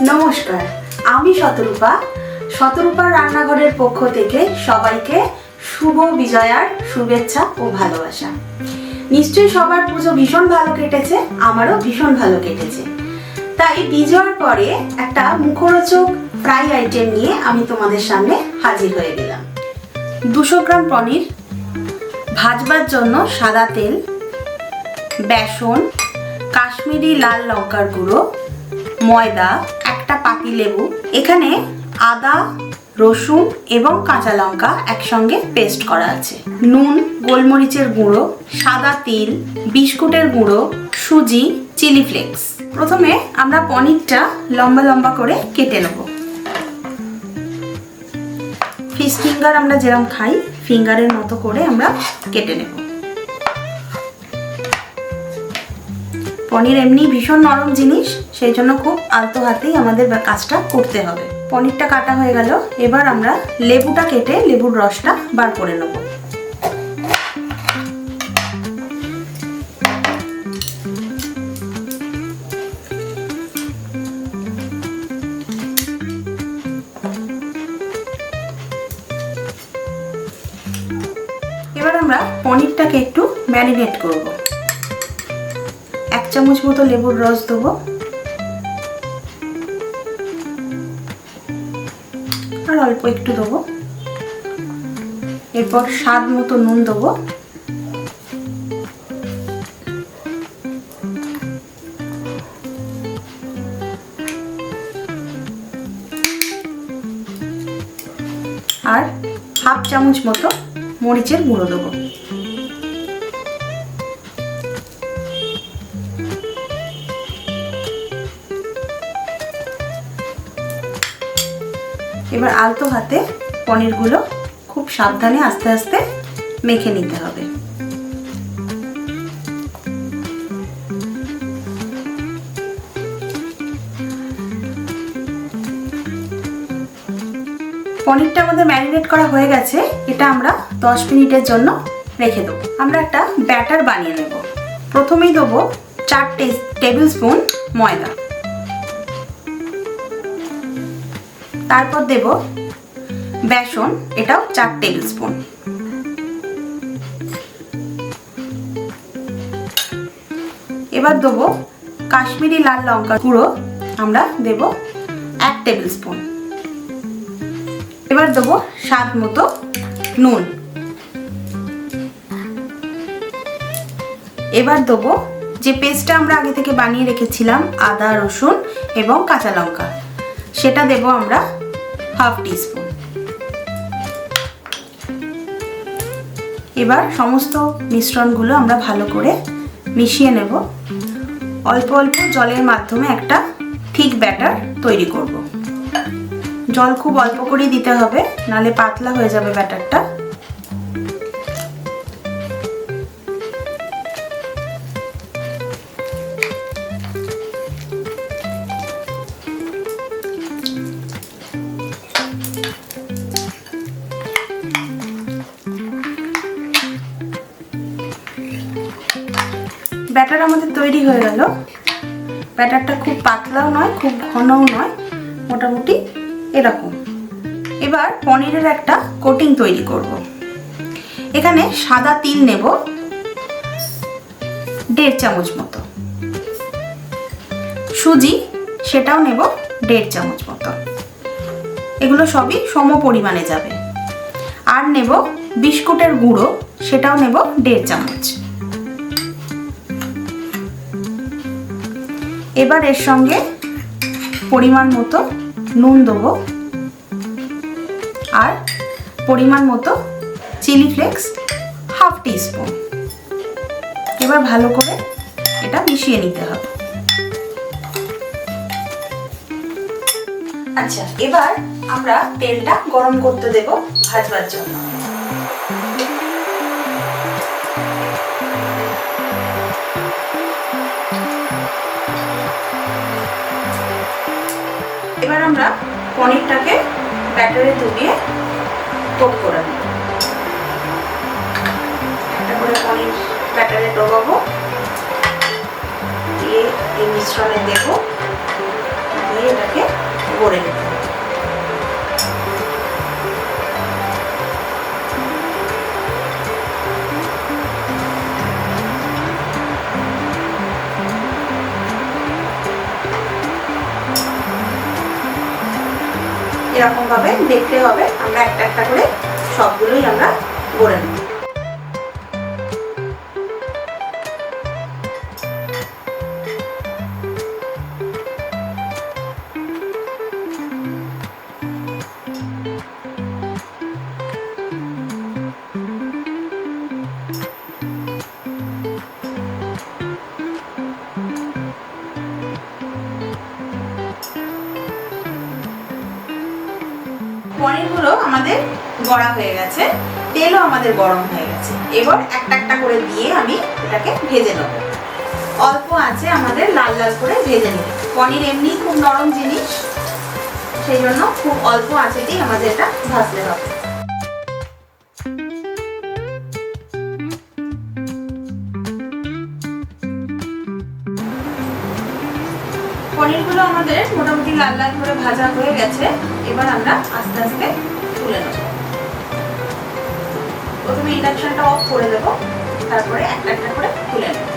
নমস্কার, আমি শতরূপার রান্নাঘরের পক্ষ থেকে সবাইকে শুভ বিজয়ার শুভেচ্ছা ও ভালোবাসা। নিশ্চয়ই সবার পুজো ভীষণ ভালো কেটেছে, আমারও ভীষণ ভালো কেটেছে। তাই বিজয়ার পরে একটা মুখরোচক ফ্রাই আইটেম নিয়ে আমি তোমাদের সামনে হাজির হয়ে গেলাম। 200 গ্রাম পনির, ভাজবার জন্য সাদা তেল, বেসন, কাশ্মীরি লাল লঙ্কার গুঁড়ো, ময়দা, একটা পাতিলেবু, এখানে আদা, রসুন এবং কাঁচা লঙ্কা একসঙ্গে পেস্ট করা আছে, নুন, গোলমরিচের গুঁড়ো, সাদা তিল, বিস্কুটের গুঁড়ো, সুজি, চিলি ফ্লেক্স। প্রথমে আমরা পনিরটা লম্বা লম্বা করে কেটে নেব। ফিশ ফিঙ্গার আমরা যেরকম খাই, ফিঙ্গারের মতো করে আমরা কেটে নেব। পনির এমনি ভীষণ নরম জিনিস, সেই জন্য খুব আলতো হাতেই আমাদের কাজটা করতে হবে। পনিরটা কাটা হয়ে গেল, এবার আমরা লেবুটা কেটে লেবুর রসটা বার করে নেব। এবার আমরা পনিরটাকে একটু ম্যারিনেট করব। 1 চামচ মতো লেবুর রস দেবো, আর অল্প একটু দেবো। এরপর স্বাদ মতো নুন দেবো, আর 1/2 চামচ মতো মরিচের গুঁড়ো দেবো। এবার আলতো হাতে পনিরগুলো খুব সাবধানে আস্তে আস্তে মেখে নিতে হবে। পনিরটা আমাদের ম্যারিনেট করা হয়ে গেছে, এটা আমরা 10 মিনিটের জন্য রেখে দেবো। আমরা একটা ব্যাটার বানিয়ে নেব। প্রথমেই দেবো 4 টেবিল স্পুন ময়দা, তারপর দেব বেসন, এটাও 4 টেবিল স্পুন। এবার দেব কাশ্মীরি লাল লঙ্কা গুঁড়ো, আমরা দেব 1 টেবিল স্পুন। এবার দেব স্বাদ মতো নুন। এবার দেব যে পেস্টটা আমরা আগে থেকে বানিয়ে রেখেছিলাম, আদা, রসুন এবং কাঁচা লঙ্কা, সেটা দেব আমরা 1/2 টিস্পুন। এবার সমস্ত মিশ্রণগুলো আমরা ভালো করে মিশিয়ে নেব। অল্প অল্প জলের মাধ্যমে একটা ঠিক ব্যাটার তৈরি করব। জল খুব অল্প করে দিতে হবে, নালে পাতলা হয়ে যাবে ব্যাটারটা। ব্যাটার আমাদের তৈরি হয়ে গেল। ব্যাটারটা খুব পাতলাও নয়, খুব ঘনও নয়, মোটামুটি এরকম। এবার পনিরের একটা কোটিং তৈরি করব। এখানে সাদা তিল নেব 1.5 চামচ মতো, সুজি সেটাও নেব 1.5 চামচ মতো, এগুলো সবই সম পরিমাণে যাবে। আর নেব বিস্কুটের গুঁড়ো, সেটাও নেব 1.5 চামচ। এবার এর সঙ্গে পরিমাণ মতো নুন দেবো, আর পরিমাণ মতো চিলি ফ্লেক্স 1/2 টিস্পুন। এবার ভালো করে এটা মিশিয়ে নিতে হবে। আচ্ছা, এবার আমরা তেলটা গরম করতে দেব ভাজবার জন্য। এবার আমরা পনিরটাকে ব্যাটারে ডুবিয়ে কোট করে নেব। একটা করে পনির ব্যাটারে ডোবাবো, দিয়ে এই মিশ্রণে দেব, দিয়ে এটাকে করে নেব। এরকম ভাবে দেখতে হবে, আমরা একটা একটা করে সবগুলোই আমরা গড়ে নেব। পনিরগুলো আমাদের গড়া হয়ে গেছে, তেলও আমাদের গরম হয়ে গেছে। এবার একটা একটা করে দিয়ে আমি এটাকে ভেজে নেব। অল্প আছে আমাদের লাল লাল করে ভেজে নেব। পনির এমনি খুব নরম জিনিস, সেই জন্য খুব অল্প আঁচেতেই আমাদের এটা ভাজতে হবে। পনিরগুলো আমাদের মোটামুটি লাল লাল করে ভাজা হয়ে গেছে। এবার আমরা আস্তে আস্তে তুলে নেব। প্রথমে ইন্ডাকশনটা অফ করে দেব, তারপরে একটা একটা করে তুলে নেব।